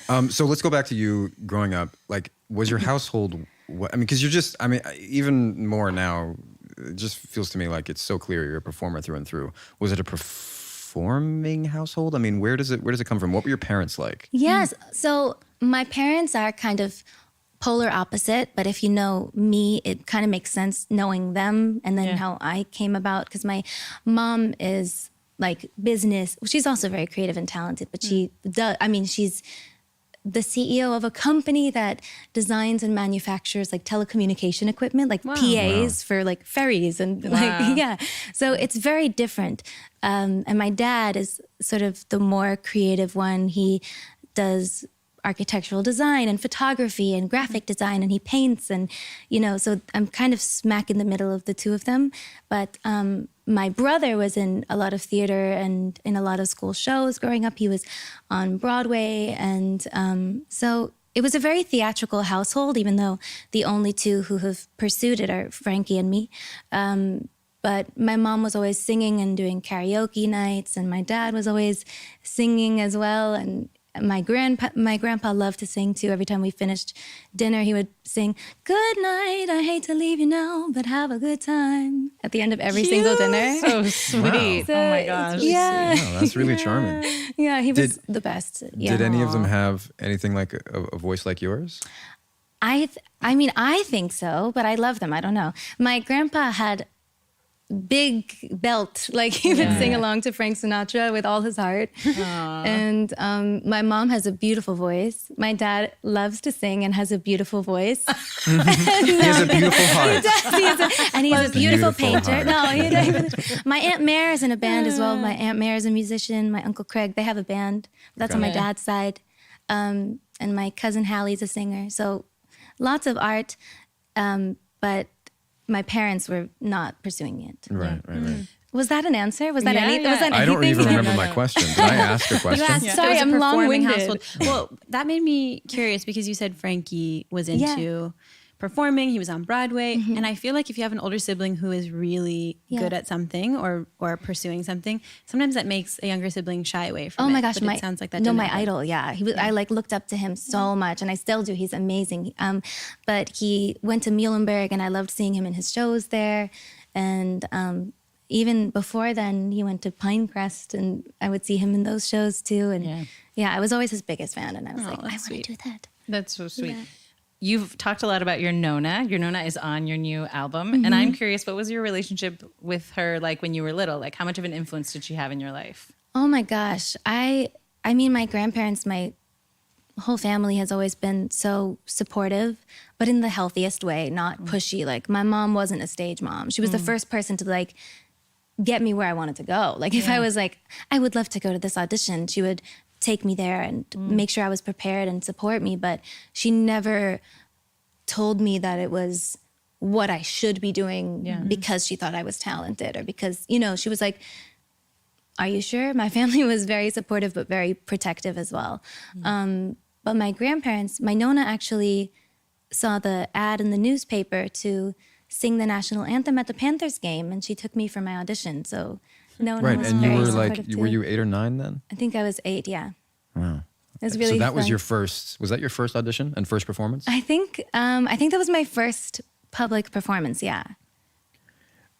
So let's go back to you growing up. Like, was your household, because you're just, even more now, it just feels to me like it's so clear you're a performer through and through. Was it a performing household? I mean, where does it come from? What were your parents like? Yes. So my parents are kind of polar opposite, but if you know me, it kind of makes sense knowing them and then how I came about. Because my mom is like business. She's also very creative and talented, but she's the CEO of a company that designs and manufactures like telecommunication equipment, like PAs for like ferries and So it's very different. And my dad is sort of the more creative one. He does architectural design and photography and graphic design, and he paints, and so I'm kind of smack in the middle of the two of them. But my brother was in a lot of theater and in a lot of school shows growing up. He was on Broadway, and so it was a very theatrical household, even though the only two who have pursued it are Frankie and me. But my mom was always singing and doing karaoke nights, and my dad was always singing as well. And my grandpa loved to sing too. Every time we finished dinner, he would sing, "Good night, I hate to leave you now, but have a good time," at the end of every single dinner. So sweet. So, oh my gosh. Yeah. Wow, that's really charming. Yeah, he was the best. Yeah. Did any of them have anything like a voice like yours? I think so, but I love them. I don't know. My grandpa had big belt, like he would sing along to Frank Sinatra with all his heart. And my mom has a beautiful voice. My dad loves to sing and has a beautiful voice. He has a beautiful heart. And he's a beautiful painter. Heart. No, my Aunt Mare is in a band as well. My Aunt Mare is a musician. My Uncle Craig, they have a band. That's on my dad's side. And my cousin Hallie's a singer. So lots of art, but my parents were not pursuing it. Right. Was that an answer? Was that anything? Was that I don't anything? even remember my question. Did I ask a question? Sorry, I'm long-winded. Well, that made me curious because you said Frankie was into performing. He was on Broadway. And I feel like if you have an older sibling who is really good at something or pursuing something, sometimes that makes a younger sibling shy away from it. Oh my gosh, it sounds like that. my idol, I like looked up to him so much, and I still do. He's amazing. But he went to Muhlenberg, and I loved seeing him in his shows there. And even before then, he went to Pinecrest, and I would see him in those shows too. And I was always his biggest fan, and I was like, I want to do that. That's so sweet. Yeah. You've talked a lot about your Nona. Your Nona is on your new album. And I'm curious, what was your relationship with her like when you were little? Like, how much of an influence did she have in your life? Oh my gosh. I mean, my grandparents, my whole family has always been so supportive, but in the healthiest way, not pushy. Like, my mom wasn't a stage mom. She was the first person to like get me where I wanted to go. Like, if I was like, I would love to go to this audition, she would take me there and make sure I was prepared and support me. But she never told me that it was what I should be doing because she thought I was talented, or because, she was like, are you sure? My family was very supportive, but very protective as well. But my grandparents, my Nona actually saw the ad in the newspaper to sing the national anthem at the Panthers game, and she took me for my audition. So Nona was and you very were supportive too. were you 8 or 9 then? I think I was 8, yeah. Wow. It was really So that fun. was was that your first audition and first performance? I think that was my first public performance, yeah.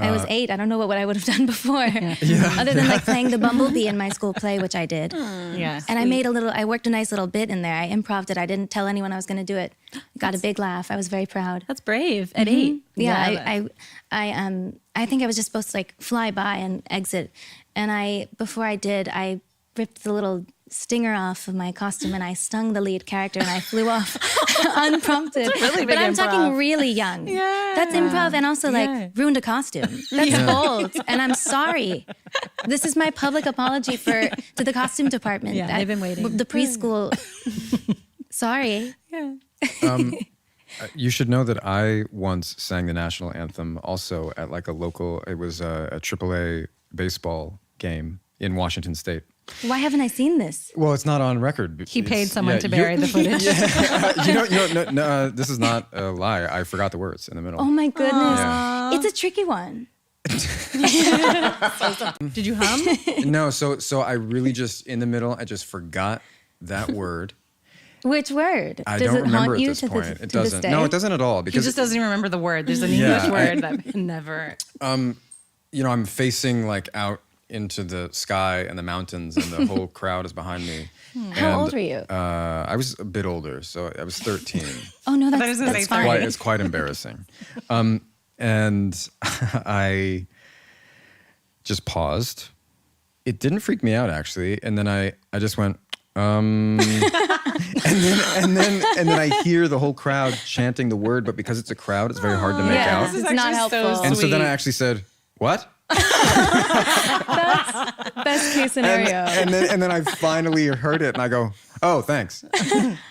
I was 8. I don't know what I would have done before. Other than like playing the bumblebee in my school play, which I did. And I worked a nice little bit in there. I improv'd it. I didn't tell anyone I was going to do it. Got a big laugh. I was very proud. That's brave at 8. Yeah, I think I was just supposed to like fly by and exit. And before I did, I ripped the little stinger off of my costume and I stung the lead character and I flew off unprompted. That's really big but I'm improv. talking really young. That's improv, and also like ruined a costume. That's bold, and I'm sorry. This is my public apology to the costume department. Yeah, they've been waiting. The preschool. Sorry. You should know that I once sang the national anthem also at like it was a AAA baseball game in Washington State. Why haven't I seen this? Well, it's not on record. He paid someone to bury the footage. No, this is not a lie. I forgot the words in the middle. Oh my goodness. It's a tricky one. Did you hum? No, so I really just, in the middle, I just forgot that word. Which word? I Does don't it remember haunt at you this to point. this, It to this doesn't. day? No, it doesn't at all. He Because just doesn't even remember the word. There's an Yeah, English word that never. you know, I'm facing like out into the sky and the mountains, and the whole crowd is behind me. How old were you? I was a bit older, so I was 13. Oh no, thought he was gonna that's say fine. It's quite embarrassing. And I just paused. It didn't freak me out actually, and then I just went. And then I hear the whole crowd chanting the word, but because it's a crowd, it's very hard to make Yeah, out. This is it's not actually so helpful. And so then I sweet. actually said, "What?" Best case scenario. And then I finally heard it, and I go, "Oh, thanks."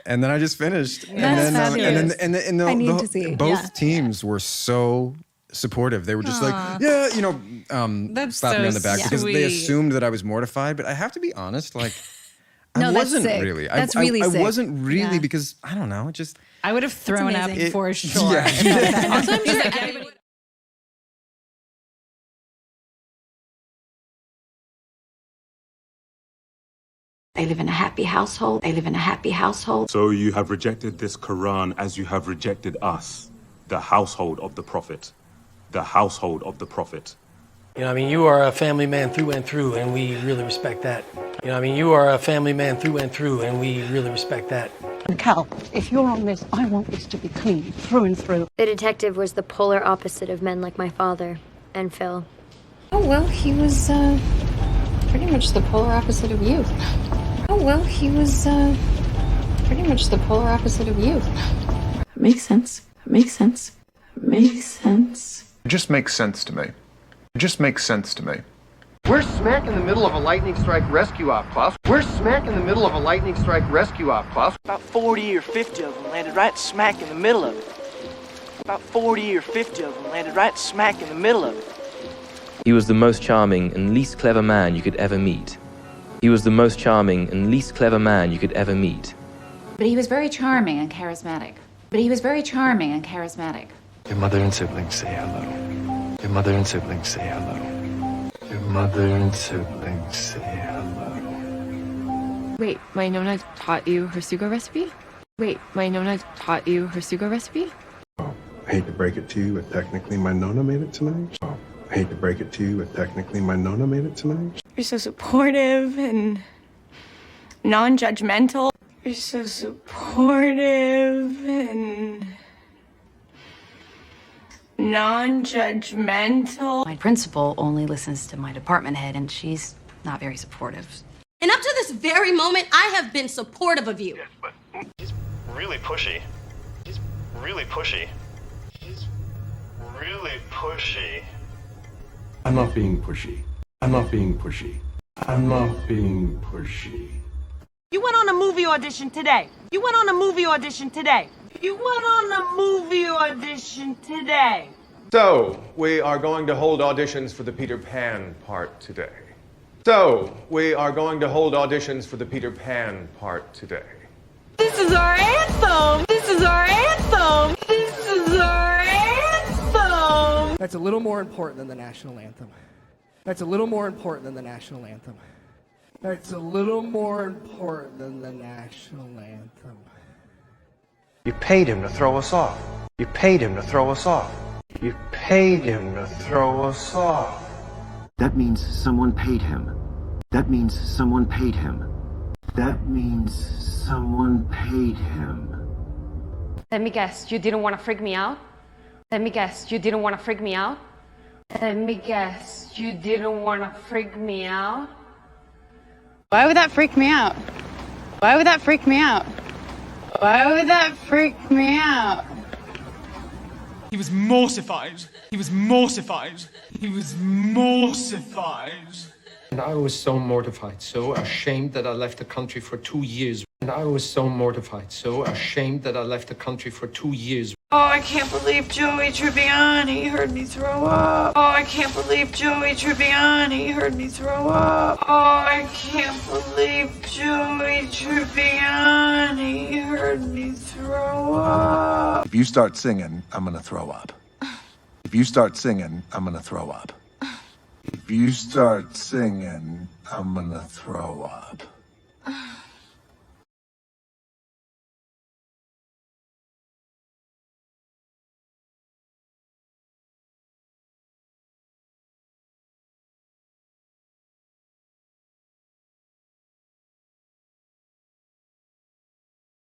And then I just finished. That's fabulous. And then I need to see. both Yeah. teams were so supportive. They were just like, "Yeah," you know, That's slapping me so on the back because they sweet. assumed that I was mortified. But I have to be honest, like. No, I that's wasn't sick. really. That's really I sick. wasn't really Yeah. because I don't know. It just I would have thrown up amazing. for sure. Yeah. Also, I'm just like, anybody- They live in a happy household. They live in a happy household. So you have rejected this Quran as you have rejected us, the household of the Prophet. The household of the Prophet. You know, I mean, you are a family man through and through, and we really respect that. You know, I mean, you are a family man through and through, and we really respect that. Cal, if you're on this, I want this to be clean, through and through. The detective was the polar opposite of men like my father and Phil. Oh, well, he was pretty much the polar opposite of you. Oh, well, he was pretty much the polar opposite of you. Makes sense. Makes sense. Makes sense. It just makes sense to me. It just makes sense to me. We're smack in the middle of a lightning strike rescue op, class. We're smack in the middle of a lightning strike rescue op, class. About 40 or 50 of them landed right smack in the middle of it. About 40 or 50 of them landed right smack in the middle of it. He was the most charming and least clever man you could ever meet. He was the most charming and least clever man you could ever meet. But he was very charming and charismatic. But he was very charming and charismatic. Your mother and siblings say hello. Your mother and siblings say hello. Your mother and siblings say hello. Wait, my Nona taught you her sugo recipe? Wait, my Nona taught you her sugo recipe? I hate to break it to you, but technically my Nona made it tonight. I hate to break it to you, but technically my Nona made it tonight. You're so supportive and non-judgmental. You're so supportive and non-judgmental. My principal only listens to my department head, and she's not very supportive. And up to this very moment, I have been supportive of you. Yes, but he's really pushy. He's really pushy. He's really pushy. I'm not being pushy. I'm not being pushy. I'm not being pushy. You went on a movie audition today. You went on a movie audition today. You went on a movie audition today. So, we are going to hold auditions for the Peter Pan part today. So, we are going to hold auditions for the Peter Pan part today. This is our anthem. This is our anthem. This is our anthem. That's a little more important than the national anthem. That's a little more important than the national anthem. That's a little more important than the national anthem. You paid him to throw us off. You paid him to throw us off. You paid him to throw us off. That means someone paid him. That means someone paid him. That means someone paid him. Let me guess, you didn't want to freak me out? Let me guess, you didn't want to freak me out? Let me guess, you didn't want to freak me out? Why would that freak me out? Why would that freak me out? Why would that freak me out? He was mortified. He was mortified. He was mortified. And I was so mortified, so ashamed that I left the country for 2 years. And I was so mortified, so ashamed that I left the country for 2 years. Oh, I can't believe Joey Tribbiani heard me throw up. Oh, I can't believe Joey Tribbiani heard me throw up. Oh, I can't believe Joey Tribbiani heard me throw up. If you start singing, I'm gonna throw up. If you start singing, I'm gonna throw up. If you start singing, I'm gonna throw up.